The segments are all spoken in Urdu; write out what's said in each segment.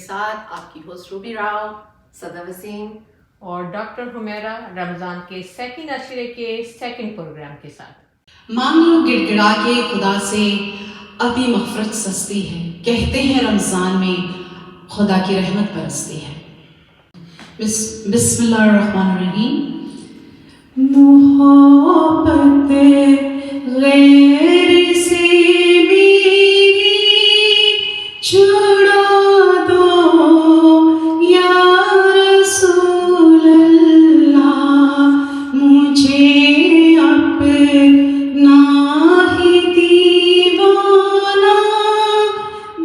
ساتھ آپ کی ہوسٹ روبی راؤ، صدا وسیم اور ڈاکٹر حمیرہ، رمضان کے سیکنڈ عشرے کے سیکنڈ پروگرام کے ساتھ۔ مانگ لو گڑ گڑا کے خدا سے، ابھی مغفرت سستی ہے، کہتے ہیں رمضان میں خدا کی رحمت برستی ہے۔ بسم اللہ الرحمن الرحیم۔ محبت غیر سے میری چھڑا دو یا رسول اللہ، مجھے اپنا ہی دیوانہ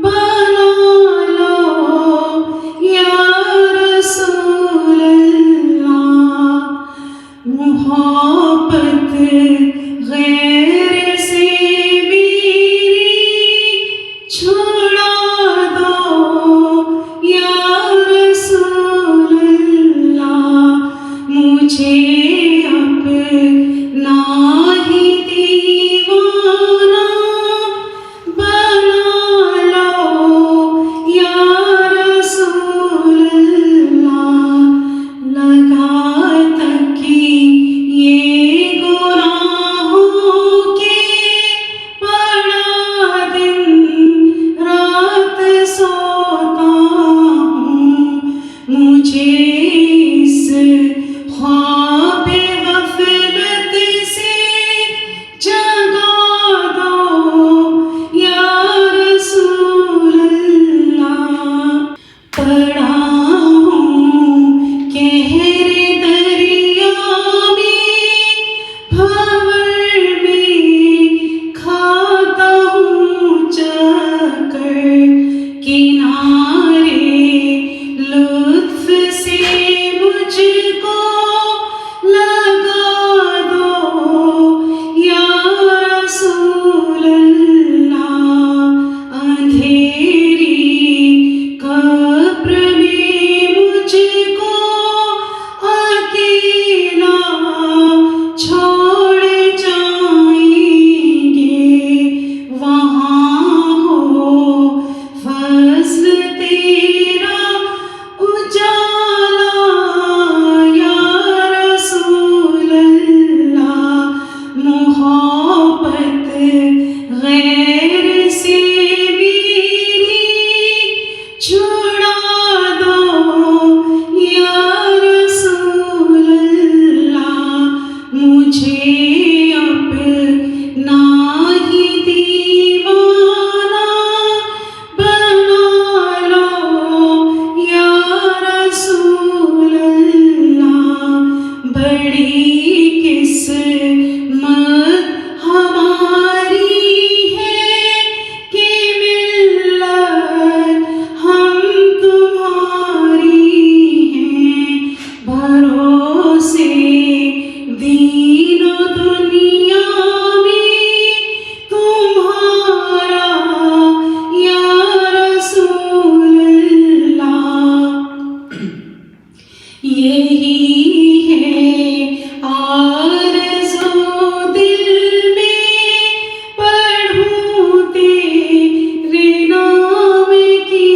بنا لو یا رسول اللہ۔ محبت غیر سے میری چھڑا دو یا رسول اللہ، مجھے اپنا ہی دیوانہ بنا لو یا رسول اللہ۔ لگا یہ گناہوں کے بڑا دن رات سوتا ہوں، مجھے اس خواب غفلت سے جگا دو یا رسول اللہ۔ پڑا ہوں کہر دریا میں، بھنور میں کھاتا ہوں چکر، کنارے لطف سے مجھ کو لگا دو یا رسول اللہ۔ اندھیری قبر میں مجھ کو اکیلا چھوڑ جائیں گے، وہاں ہو فضل تیرا اجالا یا رسول اللہ۔ محبت غیر سے میری چھڑا دو یا رسول اللہ، مجھے اپنا ہی دیوانہ بنا لو یا رسول اللہ۔ بڑی قسمت ہماری ہے کہ ملت ہم تمہاری ہیں، بھروسے دین و دنیا میں تمہارا یا رسول اللہ۔ یہی ہے آرزو دل میں، پڑھوں تیرے نام کی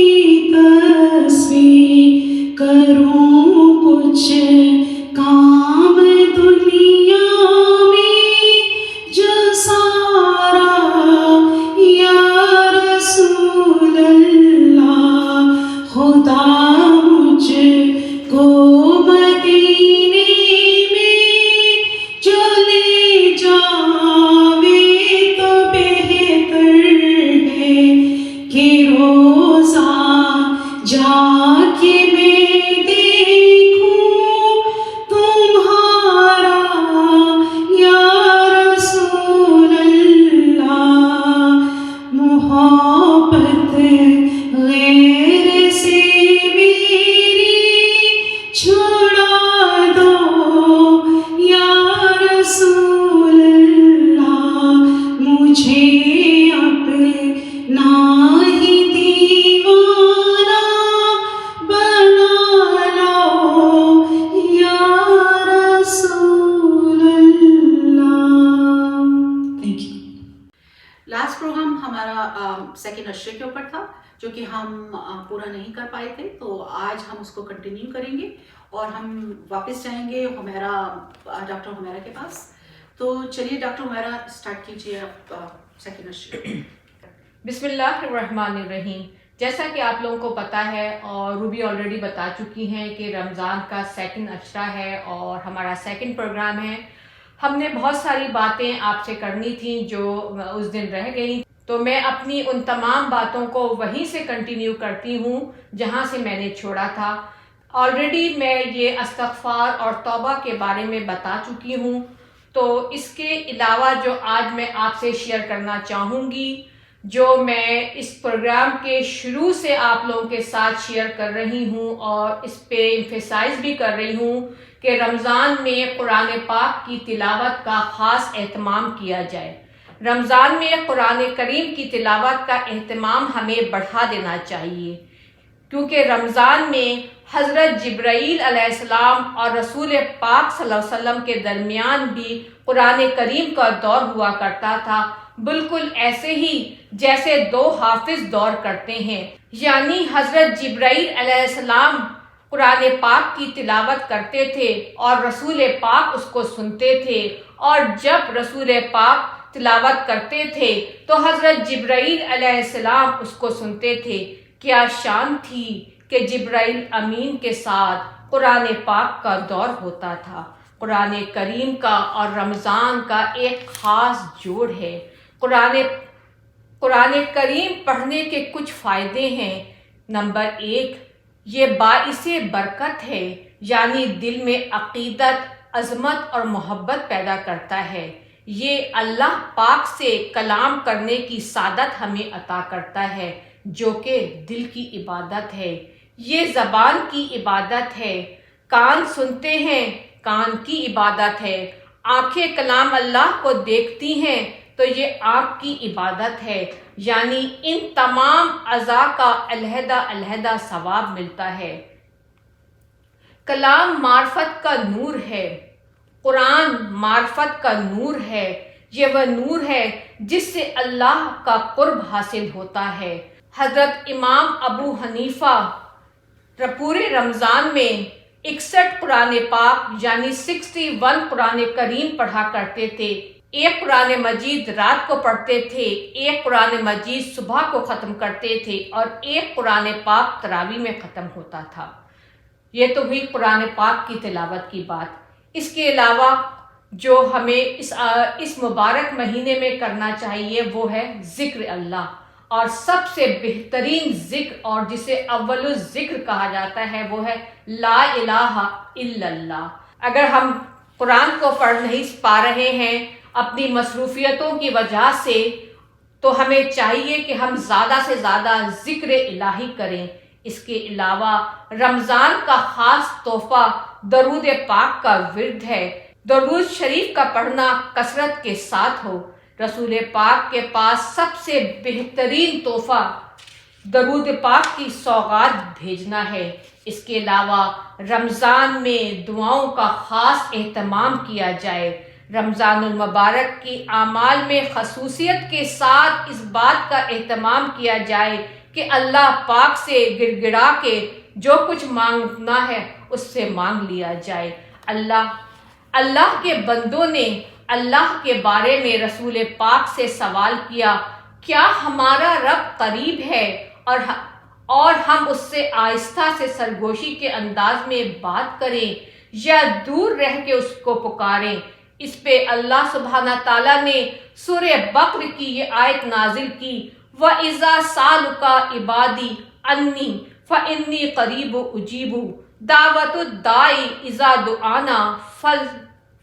تصویر، کروں کچھ کام دنیا میں جو سارا یا رسول اللہ۔ خدا مجھ کو مدینے میں جو لے جاوے تو بہتر ہے، کہ روزہ جا کے میں دیکھوں تمہارا یا رسول اللہ۔ محبت غیر سے میری چھڑا دو یا رسول اللہ، مجھے اپنا ہی دیوانہ بنا لو یا رسول اللہ۔ Thank you. لاسٹ پروگرام ہمارا سیکنڈ عشرے کے اوپر تھا، جو کہ ہم پورا نہیں کر پائے تھے، تو آج ہم اس کو کنٹینیو کریں گے اور ہم واپس جائیں گے ڈاکٹر حمیرہ کے پاس. تو چلیے ڈاکٹر حمیرہ اسٹارٹ کیجیے آپ سیکنڈ نشر. بسم اللہ الرحمن الرحیم. جیسا کہ آپ لوگوں کو پتہ ہے اور روبی آلریڈی بتا چکی ہیں کہ رمضان کا سیکنڈ اشرہ ہے اور ہمارا سیکنڈ پروگرام ہے. ہم نے بہت ساری باتیں آپ سے کرنی تھیں جو اس دن رہ گئیں، تو میں اپنی ان تمام باتوں کو وہیں سے کنٹینیو کرتی ہوں جہاں سے میں نے چھوڑا تھا. آلریڈی میں یہ استغفار اور توبہ کے بارے میں بتا چکی ہوں، تو اس کے علاوہ جو آج میں آپ سے شیئر کرنا چاہوں گی، جو میں اس پروگرام کے شروع سے آپ لوگوں کے ساتھ شیئر کر رہی ہوں اور اس پہ ایمفیسائز بھی کر رہی ہوں کہ رمضان میں قرآن پاک کی تلاوت کا خاص اہتمام کیا جائے. رمضان میں قرآن کریم کی تلاوت کا اہتمام ہمیں بڑھا دینا چاہیے، کیونکہ رمضان میں حضرت جبرائیل علیہ السلام اور رسول پاک صلی اللہ علیہ وسلم کے درمیان بھی قرآن کریم کا دور ہوا کرتا تھا، بالکل ایسے ہی جیسے دو حافظ دور کرتے ہیں. یعنی حضرت جبرائیل علیہ السلام قرآن پاک کی تلاوت کرتے تھے اور رسول پاک اس کو سنتے تھے، اور جب رسول پاک تلاوت کرتے تھے تو حضرت جبرائیل علیہ السلام اس کو سنتے تھے. کیا شان تھی کہ جبرائیل امین کے ساتھ قرآن پاک کا دور ہوتا تھا. قرآن کریم کا اور رمضان کا ایک خاص جوڑ ہے. قرآن کریم پڑھنے کے کچھ فائدے ہیں. نمبر 1، یہ باعث برکت ہے، یعنی دل میں عقیدت، عظمت اور محبت پیدا کرتا ہے. یہ اللہ پاک سے کلام کرنے کی سعادت ہمیں عطا کرتا ہے، جو کہ دل کی عبادت ہے. یہ زبان کی عبادت ہے. کان سنتے ہیں، کان کی عبادت ہے. آنکھیں کلام اللہ کو دیکھتی ہیں تو یہ آنکھ کی عبادت ہے. یعنی ان تمام اعضاء کا علیحدہ علیحدہ ثواب ملتا ہے. کلام معرفت کا نور ہے. قرآن معرفت کا نور ہے. یہ وہ نور ہے جس سے اللہ کا قرب حاصل ہوتا ہے. حضرت امام ابو حنیفہ پورے رمضان میں 61 قرآن پاک یعنی 61 قرآن کریم پڑھا کرتے تھے. ایک قرآن مجید رات کو پڑھتے تھے، ایک قرآن مجید صبح کو ختم کرتے تھے، اور ایک قرآن پاک تراویح میں ختم ہوتا تھا. یہ تو ہوئی قرآن پاک کی تلاوت کی بات. اس کے علاوہ جو ہمیں اس مبارک مہینے میں کرنا چاہیے وہ ہے ذکر اللہ. اور سب سے بہترین ذکر اور جسے اول الذکر کہا جاتا ہے وہ ہے لا الہ الا اللہ. اگر ہم قرآن کو پڑھ نہیں پا رہے ہیں اپنی مصروفیتوں کی وجہ سے، تو ہمیں چاہیے کہ ہم زیادہ سے زیادہ ذکر الہی کریں. اس کے علاوہ رمضان کا خاص تحفہ درود پاک کا ورد ہے. درود شریف کا پڑھنا کثرت کے ساتھ ہو. رسول پاک کے پاس سب سے بہترین تحفہ درود پاک کی سوغات بھیجنا ہے. اس کے علاوہ رمضان میں دعاؤں کا خاص اہتمام کیا جائے. رمضان المبارک کی اعمال میں خصوصیت کے ساتھ اس بات کا اہتمام کیا جائے کہ اللہ پاک سے گڑ کے جو کچھ مانگنا ہے اس سے مانگ لیا جائے. اللہ کے بندوں نے اللہ کے بارے میں رسول پاک سے سوال کیا، کیا ہمارا رب قریب ہے اور ہم اس سے آہستہ سے سرگوشی کے انداز میں بات کریں یا دور رہ کے اس کو پکاریں؟ اس پہ اللہ سبحانہ تعالیٰ نے سورہ بقرہ کی یہ آیت نازل کی، وَإِذَا سَأَلَكَ عِبَادِي عَنِّي فَإِنِّي قَرِيبٌ أُجِيبُ دَعْوَةَ الدَّاعِ إِذَا دَعَانِ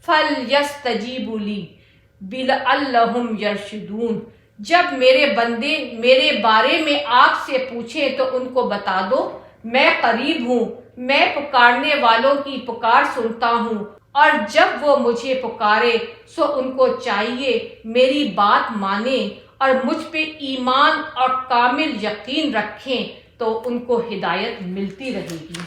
فَلْيَسْتَجِیبُوا لِی لَعَلَّهُمْ يَرْشُدُونَ. جب میرے بندے میرے بارے میں آپ سے پوچھیں تو ان کو بتا دو میں قریب ہوں، میں پکارنے والوں کی پکار سنتا ہوں، اور جب وہ مجھے پکارے سو ان کو چاہیے میری بات مانیں اور مجھ پہ ایمان اور کامل یقین رکھیں تو ان کو ہدایت ملتی رہے گی.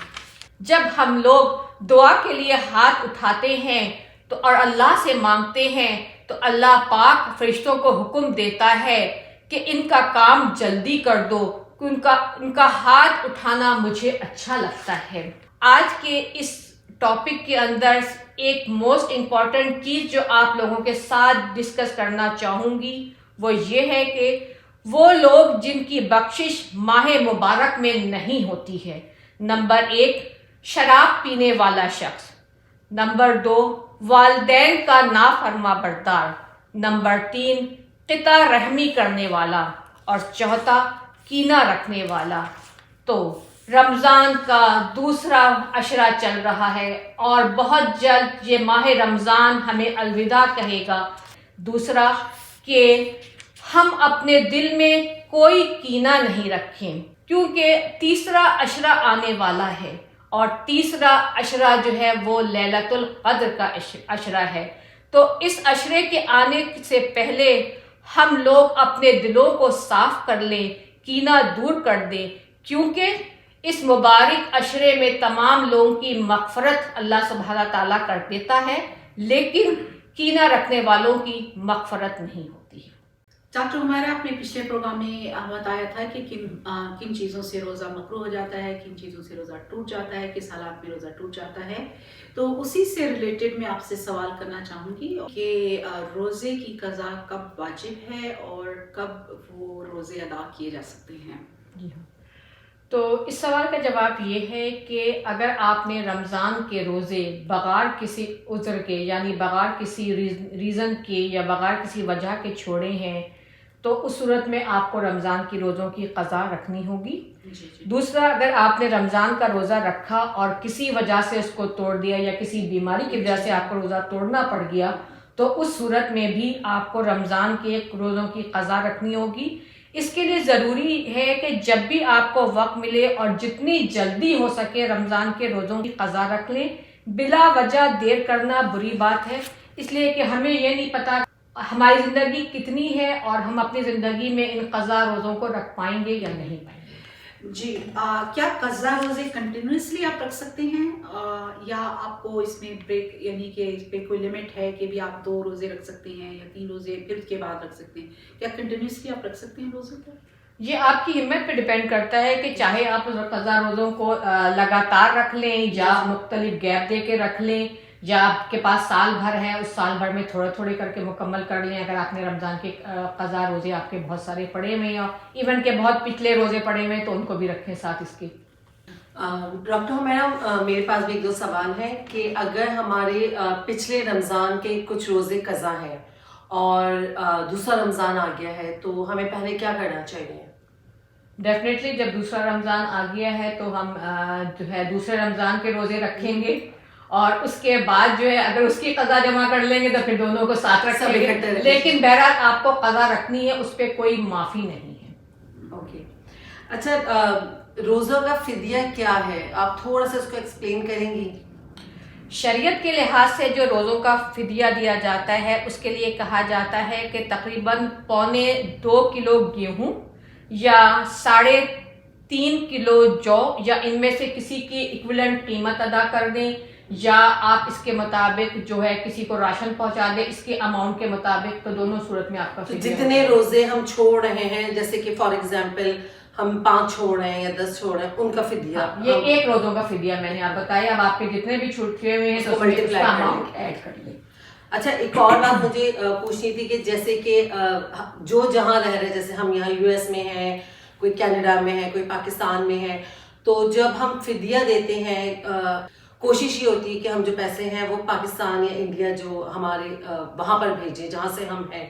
جب ہم لوگ دعا کے لیے ہاتھ اٹھاتے ہیں تو اور اللہ سے مانگتے ہیں تو اللہ پاک فرشتوں کو حکم دیتا ہے کہ ان کا کام جلدی کر دو، ان کا ہاتھ اٹھانا مجھے اچھا لگتا ہے۔ آج کے اس ٹاپک کے اندر ایک موسٹ امپورٹنٹ چیز جو آپ لوگوں کے ساتھ ڈسکس کرنا چاہوں گی وہ یہ ہے کہ وہ لوگ جن کی بخشش ماہ مبارک میں نہیں ہوتی ہے۔ نمبر 1، شراب پینے والا شخص۔ نمبر 2، والدین کا نافرما بردار۔ نمبر 3، قطع رحمی کرنے والا۔ اور چوتھا، کینہ رکھنے والا۔ تو رمضان کا دوسرا عشرہ چل رہا ہے اور بہت جلد یہ ماہ رمضان ہمیں الوداع کہے گا۔ دوسرا کہ ہم اپنے دل میں کوئی کینہ نہیں رکھیں، کیونکہ تیسرا عشرہ آنے والا ہے اور تیسرا عشرہ جو ہے وہ لیلۃ القدر کا عشرہ ہے۔ تو اس عشرے کے آنے سے پہلے ہم لوگ اپنے دلوں کو صاف کر لیں، کینہ دور کر دیں، کیونکہ اس مبارک عشرے میں تمام لوگوں کی مغفرت اللہ سبحانہ تعالیٰ کر دیتا ہے، لیکن کینہ رکھنے والوں کی مغفرت نہیں ہوتی ہے۔ ڈاکٹر حمیرہ، آپ نے پچھلے پروگرام میں بتایا تھا کہ کن چیزوں سے روزہ مکروہ ہو جاتا ہے، کن چیزوں سے روزہ ٹوٹ جاتا ہے، کس حالات میں روزہ ٹوٹ جاتا ہے۔ تو اسی سے ریلیٹڈ میں آپ سے سوال کرنا چاہوں گی کہ روزے کی قضا کب واجب ہے اور کب وہ روزے ادا کیے جا سکتے ہیں؟ جی ہاں، تو اس سوال کا جواب یہ ہے کہ اگر آپ نے رمضان کے روزے بغیر کسی عذر کے، یعنی بغیر کسی ریزن کے یا بغیر کسی وجہ کے چھوڑے ہیں، تو اس صورت میں آپ کو رمضان کی روزوں کی قضا رکھنی ہوگی۔ دوسرا، اگر آپ نے رمضان کا روزہ رکھا اور کسی وجہ سے اس کو توڑ دیا یا کسی بیماری کی وجہ سے آپ کو روزہ توڑنا پڑ گیا، تو اس صورت میں بھی آپ کو رمضان کے روزوں کی قضا رکھنی ہوگی۔ اس کے لیے ضروری ہے کہ جب بھی آپ کو وقت ملے اور جتنی جلدی ہو سکے رمضان کے روزوں کی قضا رکھ لیں۔ بلا وجہ دیر کرنا بری بات ہے، اس لیے کہ ہمیں یہ نہیں پتہ ہماری زندگی کتنی ہے اور ہم اپنی زندگی میں ان قضا روزوں کو رکھ پائیں گے یا نہیں پائیں گے۔ جی، کیا قضا روزے کنٹینیوسلی آپ رکھ سکتے ہیں یا آپ کو اس میں بریک، یعنی کہ اس پہ کوئی لمٹ ہے کہ بھی آپ 2 روزے رکھ سکتے ہیں یا 3 روزے پھر کے بعد رکھ سکتے ہیں؟ کیا کنٹینیوسلی آپ رکھ سکتے ہیں روزے کو؟ یہ آپ کی ہمت پہ ڈیپینڈ کرتا ہے کہ چاہے آپ قضا روزوں کو لگاتار رکھ لیں یا مختلف گیپ دے کے رکھ لیں، یا آپ کے پاس سال بھر ہے، اس سال بھر میں تھوڑے تھوڑے کر کے مکمل کر لیں۔ اگر آپ نے رمضان کے قضا روزے آپ کے بہت سارے پڑے ہوئے ہیں، ایون کے بہت پچھلے روزے پڑے ہوئے ہیں، تو ان کو بھی رکھیں ساتھ اس کے۔ ڈاکٹر حمیرہ، میرے پاس بھی 1-2 سوال ہے کہ اگر ہمارے پچھلے رمضان کے کچھ روزے قضا ہیں اور دوسرا رمضان آ گیا ہے تو ہمیں پہلے کیا کرنا چاہیے؟ ڈیفینیٹلی جب دوسرا رمضان آ گیا ہے تو ہم جو ہے دوسرے رمضان کے روزے رکھیں گے، اور اس کے بعد جو ہے اگر اس کی قضا جمع کر لیں گے تو پھر دونوں کو ساتھ رکھیں گے، لیکن بہرحال آپ کو قضا رکھنی ہے، اس پہ کوئی معافی نہیں ہے۔ اوکے، اچھا، روزہ کا فدیہ کیا ہے؟ آپ تھوڑا سا اس کو ایکسپلین کریں گی؟ شریعت کے لحاظ سے جو روزوں کا فدیہ دیا جاتا ہے اس کے لیے کہا جاتا ہے کہ تقریباً 2.25 کلو گیہوں یا 3.5 کلو جو، یا ان میں سے کسی کی ایکویلنٹ قیمت ادا کر دیں، یا آپ اس کے مطابق جو ہے کسی کو راشن پہنچا دیں اس کے اماؤنٹ کے مطابق، تو دونوں صورت میں آپ کا فدیہ جتنے روزے ہم چھوڑ رہے ہیں، جیسے کہ فار ایگزامپل ہم 5 چھوڑ رہے ہیں یا 10 چھوڑ رہے ہیں، ان کا فدیہ یہ 1 روزوں کا فدیہ میں نے آپ بتایا۔ اب آپ کے جتنے بھی چھوٹے ہوئے ہیں تو اس کا اماؤنٹ ایڈ کر لیں۔ اچھا، ایک اور بات مجھے پوچھنی تھی کہ جیسے کہ جو جہاں رہ رہے، جیسے ہم یہاں US میں ہیں، کوئی کینیڈا میں ہے، کوئی پاکستان میں ہے، تو جب ہم فدیہ دیتے ہیں کوشش یہ ہوتی ہے کہ ہم جو پیسے ہیں وہ پاکستان یا انڈیا جو ہمارے وہاں پر بھیجیں جہاں سے ہم ہیں،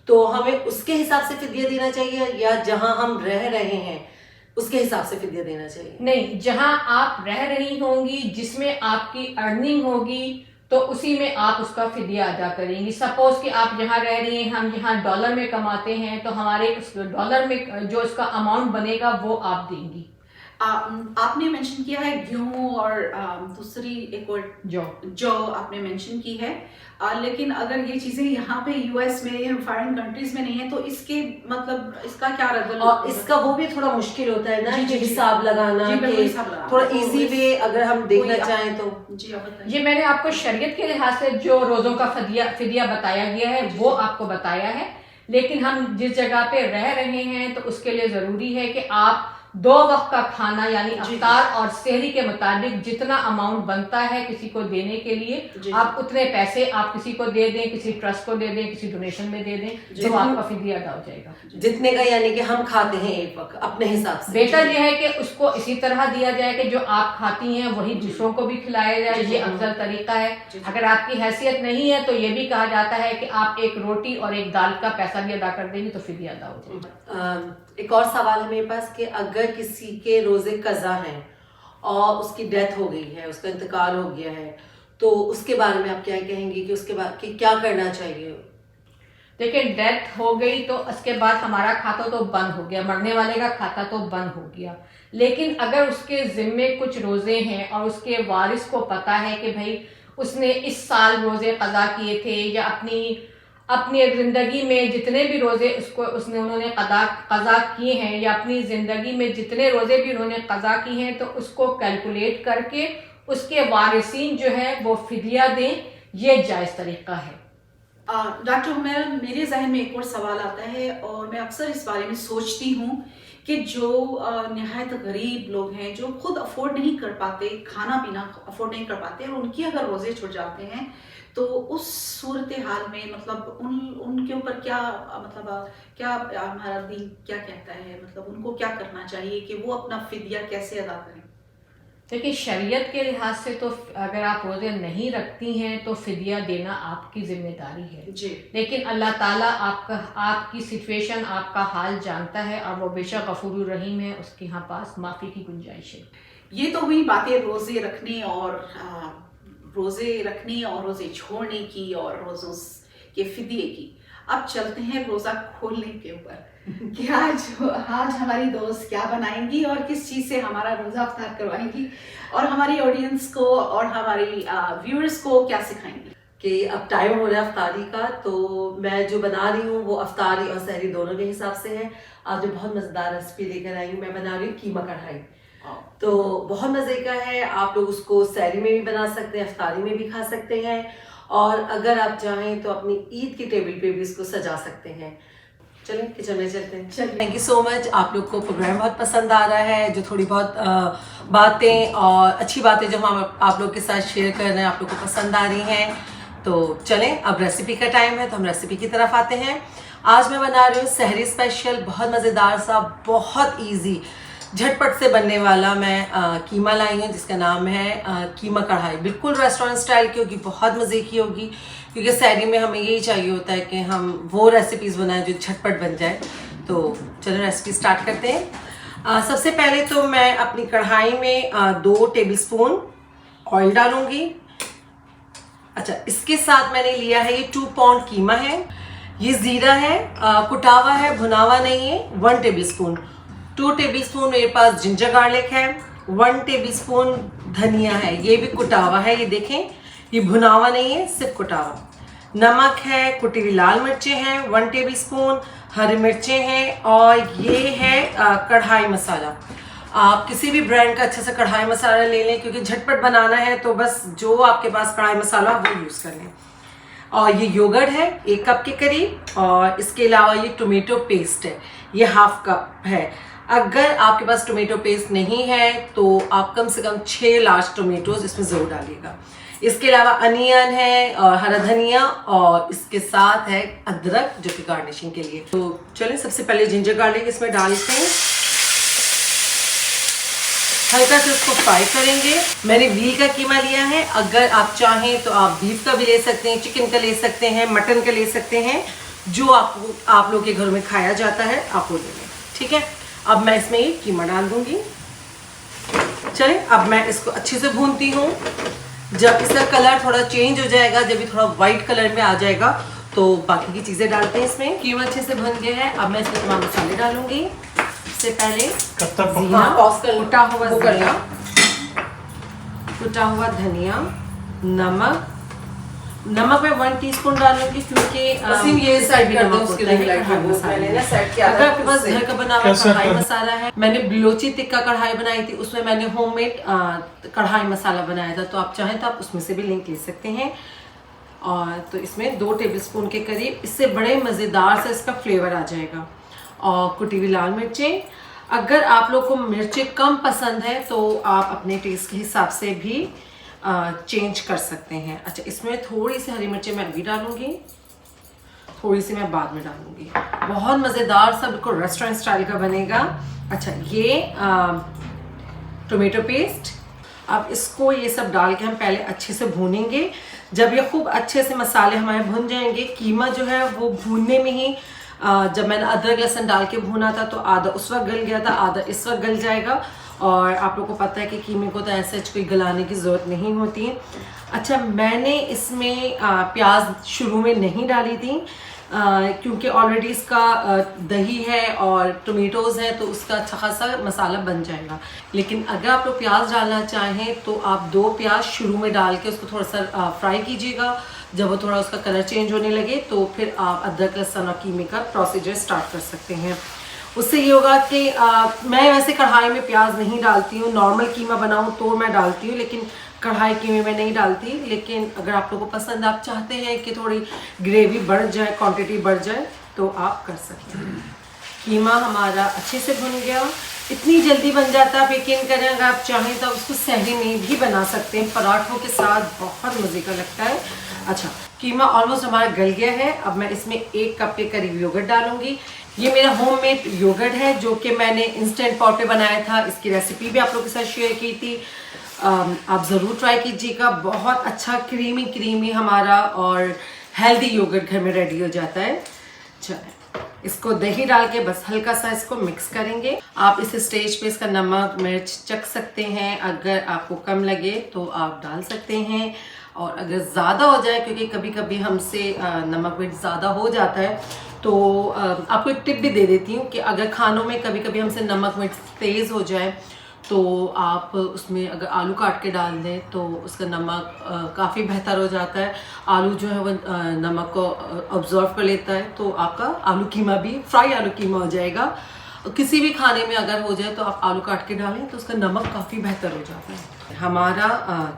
تو ہمیں اس کے حساب سے فدیہ دینا چاہیے یا جہاں ہم رہ رہے ہیں اس کے حساب سے فدیہ دینا چاہیے؟ نہیں، جہاں آپ رہ رہی ہوں گی، جس میں آپ کی ارننگ ہوگی، تو اسی میں آپ اس کا فدیہ ادا کریں گی۔ سپوز کہ آپ یہاں رہ رہی ہیں، ہم یہاں ڈالر میں کماتے ہیں، تو ہمارے اس ڈالر میں جو اس کا اماؤنٹ بنے گا وہ آپ دیں گی۔ آپ نے مینشن کیا ہے گیہوں اور دوسری ایک اور جو آپ نے مینشن کی ہے، لیکن اگر یہ چیزیں یہاں پہ US میں یا فارن کنٹریز میں نہیں ہیں تو اس کے مطلب اس کا کیا رد اور اس کا وہ بھی تھوڑا مشکل ہوتا ہے نا کہ حساب لگانا، تھوڑا ایزی وے اگر ہم دیکھنا چاہیں تو؟ جی آپ بتائیں۔ یہ میں نے آپ کو شریعت کے لحاظ سے جو روزوں کا فدیہ بتایا گیا ہے وہ آپ کو بتایا ہے، لیکن ہم جس جگہ پہ رہ رہے ہیں تو اس کے لیے ضروری ہے کہ آپ 2 وقت کا کھانا یعنی افطار اور سحری کے مطابق جتنا اماؤنٹ بنتا ہے کسی کو دینے کے لیے آپ اتنے پیسے آپ کسی کو دے دیں, کسی ٹرسٹ کو دے دیں, کسی ڈونیشن میں دے دیں, تو آپ کا فدیہ ادا ہو جائے گا جتنے کا, یعنی کہ ہم کھاتے ہیں ایک وقت اپنے حساب سے. بہتر یہ ہے کہ اس کو اسی طرح دیا جائے کہ جو آپ کھاتی ہیں وہی دوسروں کو بھی کھلایا جائے, یہ افضل طریقہ ہے. اگر آپ کی حیثیت نہیں ہے تو یہ بھی کہا جاتا ہے کہ آپ ایک روٹی اور ایک دال کا پیسہ بھی ادا کر دیں گے تو فدیہ ادا ہو جائے گا. ایک اور سوال ہے میرے پاس کہ اگر کسی کے روزے قضا ہیں اور اس کی ڈیتھ ہو گئی ہے, اس کا انتقال ہو گیا ہے, تو اس کے بارے میں آپ کیا کہیں گے کہ اس کے بعد کیا کرنا چاہیے؟ دیکھیں ڈیتھ ہو گئی تو اس کے بعد ہمارا کھاتا تو بند ہو گیا, مرنے والے کا کھاتا تو بند ہو گیا. لیکن اگر اس کے ذمے کچھ روزے ہیں اور اس کے وارث کو پتا ہے کہ بھائی اس نے اس سال روزے قضا کیے تھے یا اپنی زندگی میں جتنے بھی روزے انہوں نے قضا کیے ہیں یا اپنی زندگی میں جتنے روزے بھی انہوں نے قضا کی ہیں تو اس کو کیلکولیٹ کر کے اس کے وارثین جو ہے وہ فدیہ دیں, یہ جائز طریقہ ہے. ڈاکٹر حمیرہ, میرے ذہن میں ایک اور سوال آتا ہے اور میں اکثر اس بارے میں سوچتی ہوں کہ جو نہایت غریب لوگ ہیں جو خود افورڈ نہیں کر پاتے, کھانا پینا افورڈ نہیں کر پاتے, اور ان کی اگر روزے چھوٹ جاتے ہیں تو اس صورتحال میں مطلب ان کے اوپر کیا ہمارا دین کیا کہتا ہے, مطلب ان کو کیا کرنا چاہیے کہ وہ اپنا فدیہ کیسے ادا کریں؟ دیکھیں شریعت کے لحاظ سے تو اگر آپ روزے نہیں رکھتی ہیں تو فدیہ دینا آپ کی ذمہ داری ہے جی, لیکن اللہ تعالیٰ آپ کی سچویشن, آپ کا حال جانتا ہے اور وہ بے شک غفور الرحیم ہے, اس کے ہاں پاس معافی کی گنجائش ہے. یہ تو ہوئی باتیں روزے رکھنے اور روزے چھوڑنے کی اور روزوں کے فدیے کی. اب چلتے ہیں روزہ کھولنے کے اوپر کہ آج ہماری دوست کیا بنائیں گی اور کس چیز سے ہمارا روزہ افطار کروائیں گی اور ہماری آڈینس کو اور ہماری ویورز کو کیا سکھائیں گی. کہ اب ٹائم ہو رہا ہے افطاری کا, تو میں جو بنا رہی ہوں وہ افطاری اور سحری دونوں کے حساب سے ہے. آج جو بہت مزیدار ریسیپی لے کر آئی ہوں, میں بنا رہی ہوں قیمہ کڑھائی. تو بہت مزے کا ہے, آپ لوگ اس کو سحری میں بھی بنا سکتے ہیں, افطاری میں بھی کھا سکتے ہیں, اور اگر آپ چاہیں تو اپنی عید کی ٹیبل پہ بھی اس کو سجا سکتے ہیں. چلیں کچن میں چلتے ہیں. تھینک یو سو مچ. آپ لوگ کو پروگرام بہت پسند آ رہا ہے, جو تھوڑی بہت باتیں اور اچھی باتیں جو ہم آپ لوگ کے ساتھ شیئر کر رہے ہیں آپ لوگ کو پسند آ رہی ہیں. تو چلیں اب ریسیپی کا ٹائم ہے, تو ہم ریسیپی کی طرف آتے ہیں. آج میں بنا رہی ہوں سحری اسپیشل, بہت مزیدار سا, بہت ایزی, جھٹ پٹ سے بننے والا میں قیمہ لائی ہوں جس کا نام ہے قیمہ کڑھائی. بالکل ریسٹورنٹ اسٹائل کی ہوگی, بہت مزے کی ہوگی, کیونکہ سحری میں ہمیں یہی چاہیے ہوتا ہے کہ ہم وہ ریسیپیز بنائیں جو جھٹ پٹ بن جائے. تو چلو ریسیپی اسٹارٹ کرتے ہیں. سب سے پہلے تو میں اپنی کڑھائی میں 2 ٹیبل اسپون آئل ڈالوں گی. اچھا, اس کے ساتھ میں نے لیا ہے یہ 2 پاؤنڈ قیمہ ہے, یہ زیرہ ہے, کٹا ہوا ہے, بھنا ہوا نہیں ہے, 1 ٹیبل اسپون. 2 ٹیبل اسپون میرے پاس جنجر گارلک ہے, 1 ٹیبل اسپون دھنیا ہے, یہ بھی کٹا ہوا ہے, یہ دیکھیں یہ بھنا ہوا نہیں ہے, صرف کٹا ہوا. نمک ہے, کٹی ہوئی لال مرچیں ہیں 1 ٹیبل اسپون, ہری مرچیں ہیں, اور یہ ہے کڑھائی مسالہ. آپ کسی بھی برانڈ کا اچھا سا کڑھائی مسالہ لے لیں, کیونکہ جھٹ پٹ بنانا ہے تو بس جو آپ کے پاس کڑھائی مسالہ وہ یوز کر لیں. اور یہ یوگرٹ ہے 1 کپ کے قریب, اور اس کے علاوہ یہ ٹومیٹو پیسٹ ہے, یہ 1/2 کپ ہے. اگر آپ کے پاس ٹومیٹو پیسٹ نہیں ہے تو آپ کم سے کم 6 لارج ٹومیٹوز اس میں ضرور ڈالیے گا. اس کے علاوہ انین ہے اور ہرا دھنیا, اور اس کے ساتھ ہے ادرک جو کہ گارنشنگ کے لیے. تو چلیں سب سے پہلے جنجر گارلک اس میں ڈالتے ہیں, ہلکا سے اس کو فرائی کریں گے. میں نے ویل کا قیمہ لیا ہے, اگر آپ چاہیں تو آپ بیف کا بھی لے سکتے ہیں, چکن کا لے سکتے ہیں, مٹن کا لے سکتے ہیں, جو آپ لوگ کے گھروں میں کھایا جاتا ہے آپ وہ لے لیں. ٹھیک ہے, اب میں اس میں یہ قیمہ ڈال دوں گی. چلیں اب میں اس کو اچھے سے بھونتی ہوں. جب اس کا کلر تھوڑا چینج ہو جائے گا, جب یہ تھوڑا وائٹ کلر میں آ جائے گا, تو باقی کی چیزیں ڈالتے ہیں اس میں. قیمہ اچھے سے بھن گیا ہے, اب میں اس میں تمام مسالے ڈالوں گی. سے پہلے کٹا ہوا دھنیا, نمک میں 1 ٹی اسپون ڈالوں گی, کیونکہ اگر آپ کے پاس گھر کا بنا ہوا کڑھائی مسالہ ہے, میں نے بلوچی ٹکا کڑھائی بنائی تھی, اس میں میں نے ہوم میڈ کڑھائی مسالہ بنایا تھا, تو آپ چاہیں تو آپ اس میں سے بھی لنک لے سکتے ہیں. اور تو اس میں 2 ٹیبل اسپون کے قریب، اس سے بڑے مزیدار سے اس کا فلیور آ جائے گا. اور کٹی ہوئی لال مرچیں. اگر آپ لوگ کو مرچیں کم پسند ہے تو آپ اپنے ٹیسٹ کے حساب سے بھی چینج کر سکتے ہیں. اچھا اس میں تھوڑی سی ہری مرچیں میں ابھی ڈالوں گی، تھوڑی سی میں بعد میں ڈالوں گی. بہت مزیدار سا بالکل ریسٹورینٹ اسٹائل کا بنے گا. اچھا یہ ٹومیٹو پیسٹ، اب اس کو یہ سب ڈال کے ہم پہلے اچھے سے بھونیں گے. جب یہ خوب اچھے سے مسالے ہمارے بھن جائیں گے، قیمہ جو ہے وہ بھوننے میں ہی، جب میں نے ادرک لہسن ڈال کے بھونا تھا تو آدھا اس وقت گل گیا تھا، آدھا اس وقت گل جائے گا. اور آپ لوگ کو پتہ ہے کہ قیمے کو تو ایسے کوئی گلانے کی ضرورت نہیں ہوتی ہے. اچھا میں نے اس میں پیاز شروع میں نہیں ڈالی تھی کیونکہ آلریڈی اس کا دہی ہے اور ٹمیٹوز ہے تو اس کا اچھا خاصا مسالہ بن جائے گا. لیکن اگر آپ لوگ پیاز ڈالنا چاہیں تو آپ 2 پیاز شروع میں ڈال کے اس کو تھوڑا سا فرائی کیجیے گا. جب وہ تھوڑا اس کا کلر چینج ہونے لگے تو پھر آپ ادرک لہسن اور قیمے کا پروسیجر سٹارٹ کر سکتے ہیں. اس سے یہ ہوگا کہ میں ویسے کڑھائی میں پیاز نہیں ڈالتی ہوں، نارمل قیمہ بناؤں تو میں ڈالتی ہوں، لیکن کڑھائی قیمے میں نہیں ڈالتی. لیکن اگر آپ لوگوں کو پسند، آپ چاہتے ہیں کہ تھوڑی گریوی بڑھ جائے، کوانٹٹی بڑھ جائے تو آپ کر سکتے ہیں. قیمہ ہمارا اچھے سے بھن گیا. اتنی جلدی بن جاتا ہے، آپ یقین کریں اگر آپ چاہیں تو اس کو سحری میں بھی بنا سکتے ہیں، پراٹھوں کے ساتھ بہت مزے کا لگتا ہے. اچھا قیمہ آلموسٹ ہمارا گل گیا ہے. اب میں اس میں 1 کپ کے قریب یوگرٹ ڈالوں گی. یہ میرا ہوم میڈ یوگرٹ ہے جو کہ میں نے انسٹنٹ پاٹ پہ بنایا تھا. اس کی ریسیپی بھی آپ لوگوں کے ساتھ شیئر کی تھی. آپ ضرور ٹرائی کیجیے گا. بہت اچھا کریمی ہمارا اور ہیلدی یوگرٹ گھر میں ریڈی ہو جاتا ہے. چلیں اس کو دہی ڈال کے بس ہلکا سا اس کو مکس کریں گے. آپ اس اسٹیج پہ اس کا نمک مرچ چکھ سکتے ہیں. اگر آپ کو کم لگے تو آپ ڈال سکتے ہیں، اور اگر زیادہ ہو جائے، کیونکہ کبھی کبھی ہم سے نمک مرچ زیادہ ہو جاتا ہے، تو آپ کو ایک ٹپ بھی دے دیتی ہوں کہ اگر کھانوں میں کبھی کبھی ہم سے نمک مرچ تیز ہو جائے تو آپ اس میں اگر آلو کاٹ کے ڈال دیں تو اس کا نمک کافی بہتر ہو جاتا ہے. آلو جو ہے وہ نمک کو ابزارو کر لیتا ہے، تو آپ کا آلو قیمہ بھی فرائی آلو قیمہ ہو جائے گا. کسی بھی کھانے میں اگر ہو جائے تو آپ آلو کاٹ کے ڈالیں تو اس کا نمک کافی بہتر ہو جاتا ہے. ہمارا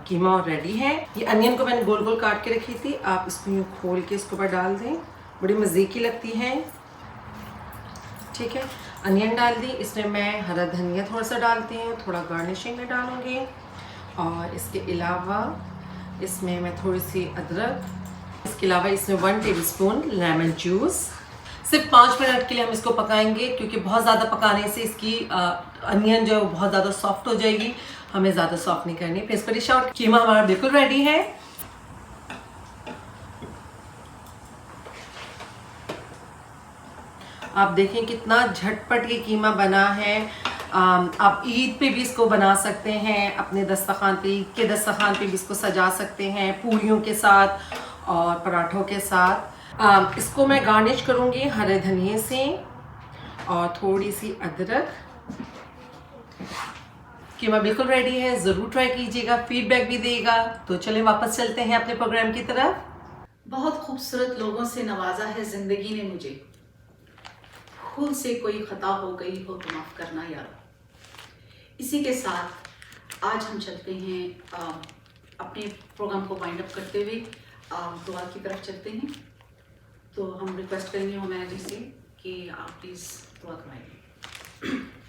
قیمہ ریڈی ہے. یہ انین کو میں نے گول گول کاٹ کے رکھی تھی، آپ اس کو یوں کھول کے اس کے اوپر ڈال دیں. بڑی مزے کی لگتی ہے. ٹھیک ہے، انین ڈال دی. اس میں میں ہرا دھنیا تھوڑا سا ڈالتی ہوں، تھوڑا گارنشنگ میں ڈالوں گی. اور اس کے علاوہ اس میں میں تھوڑی سی ادرک، اس کے علاوہ اس میں 1 ٹیبل اسپون لیمن جوس. صرف 5 منٹ کے لیے ہم اس کو پکائیں گے، کیونکہ بہت زیادہ پکانے سے اس کی انین جو ہے وہ بہت زیادہ سافٹ ہو جائے گی. ہمیں زیادہ سافٹ نہیں کرنی. پھر اس کو ڈش آؤٹ. قیمہ ہمارا بالکل ریڈی ہے. آپ دیکھیں کتنا جھٹ پٹ یہ قیمہ بنا ہے. آپ عید پہ بھی اس کو بنا سکتے ہیں، اپنے دسترخوان پہ، عید کے دسترخوان پہ بھی اس کو سجا سکتے ہیں، پوریوں کے ساتھ اور پراٹھوں کے ساتھ. اس کو میں گارنش کروں گی ہرے دھنیے سے اور تھوڑی سی ادرک. قیمہ بالکل ریڈی ہے. ضرور ٹرائی کیجیے گا، فیڈ بیک بھی دے گا. تو چلیں واپس چلتے ہیں اپنے پروگرام کی طرف. بہت خوبصورت لوگوں سے نوازا ہے زندگی نے مجھے. خود سے کوئی خطا ہو گئی ہو تو معاف کرنا یار. اسی کے ساتھ آج ہم چلتے ہیں اپنے پروگرام کو وائنڈ اپ کرتے ہوئے دعا کی طرف چلتے ہیں. تو ہم ریکویسٹ کریں گے ہمارا جی سے کہ آپ پلیز دعا کروائیں.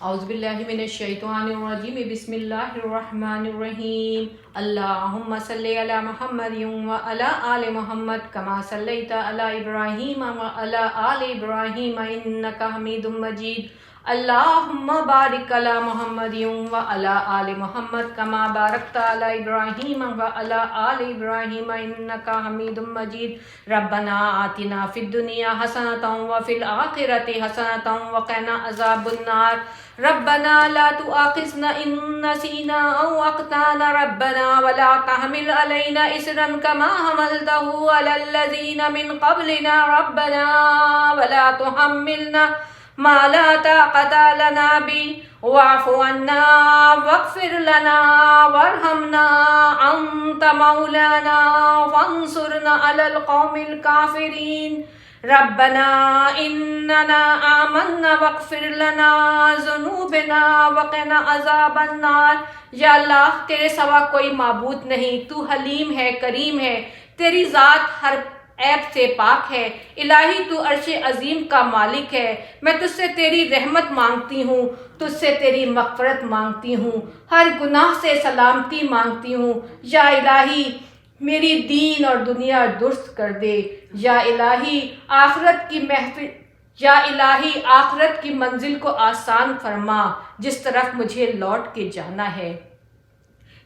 اعوذ باللہ من الشیطان الرجیم، بسم اللہ الرحمن الرحیم. اللہم صلی علی محمد وعلی آل محمد کما صلیت علی ابراہیم وعلی آل ابراہیم انک حمید مجید. اللہم بارک علی محمد وعلی آل محمد کما بارکت علی ابراہیم وعلی آل ابراہیم انک حمید مجید. ربنا آتنا فی الدنیا حسنۃ وفی الآخرۃ حسنۃ وقنا عذاب النار. ربنا لا تؤاخذنا ان نسینا او اخطانا ربنا ولا تحمل علینا اصرا كما حملته على الذین من قبلنا ربنا ولا تحملنا ما لا طاقة لنا به واعف عنا واغفر لنا وارحمنا انت مولانا فانصرنا على القوم الكافرين. ربنا اننا آمنا واغفر لنا ذنوبنا وقنا عذاب النار. یا اللہ تیرے سوا کوئی معبود نہیں، تو حلیم ہے، کریم ہے، تیری ذات ہر عیب سے پاک ہے، الہی تو عرش عظیم کا مالک ہے۔ میں تجھ سے تیری رحمت مانگتی ہوں، تجھ سے تیری مغفرت مانگتی ہوں، ہر گناہ سے سلامتی مانگتی ہوں۔ یا الہی میری دین اور دنیا درست کر دے، یا الہی آخرت کی منزل کو آسان فرما جس طرف مجھے لوٹ کے جانا ہے۔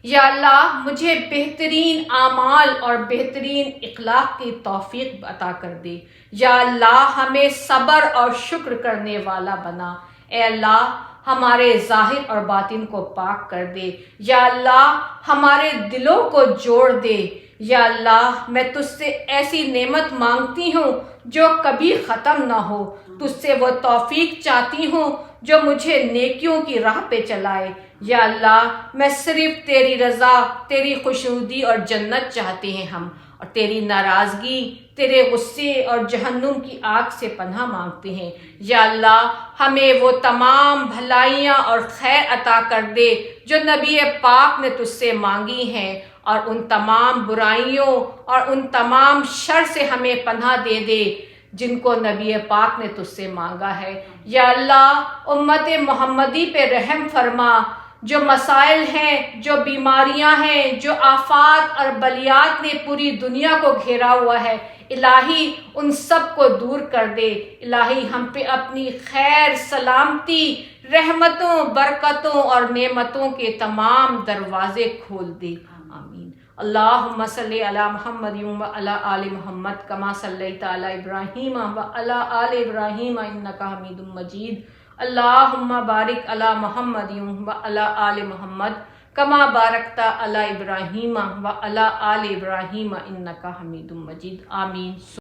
یا اللہ مجھے بہترین اعمال اور بہترین اخلاق کی توفیق عطا کر دے۔ یا اللہ ہمیں صبر اور شکر کرنے والا بنا۔ اے اللہ ہمارے ظاہر اور باطن کو پاک کر دے۔ یا اللہ ہمارے دلوں کو جوڑ دے۔ یا اللہ میں تجھ سے ایسی نعمت مانگتی ہوں جو کبھی ختم نہ ہو، تجھ سے وہ توفیق چاہتی ہوں جو مجھے نیکیوں کی راہ پہ چلائے۔ یا اللہ میں صرف تیری رضا، تیری خوشنودی اور جنت چاہتے ہیں ہم، اور تیری ناراضگی، تیرے غصے اور جہنم کی آگ سے پناہ مانگتے ہیں۔ یا اللہ ہمیں وہ تمام بھلائیاں اور خیر عطا کر دے جو نبی پاک نے تجھ سے مانگی ہیں، اور ان تمام برائیوں اور ان تمام شر سے ہمیں پناہ دے دے جن کو نبی پاک نے تجھ سے مانگا ہے۔ یا اللہ امت محمدی پہ رحم فرما، جو مسائل ہیں، جو بیماریاں ہیں، جو آفات اور بلیات نے پوری دنیا کو گھیرا ہوا ہے، الہی ان سب کو دور کر دے۔ الہی ہم پہ اپنی خیر، سلامتی، رحمتوں، برکتوں اور نعمتوں کے تمام دروازے کھول دے۔ آمین۔ اللہم صلی علی محمد و علی آل محمد کما صلیت علی ابراہیم و علی آل ابراہیم انک حمید مجید۔ اللہم بارک علی محمد و علی آل محمد کما بارکت علی ابراہیم و علی آل ابراہیم انک حمید مجید۔ آمین۔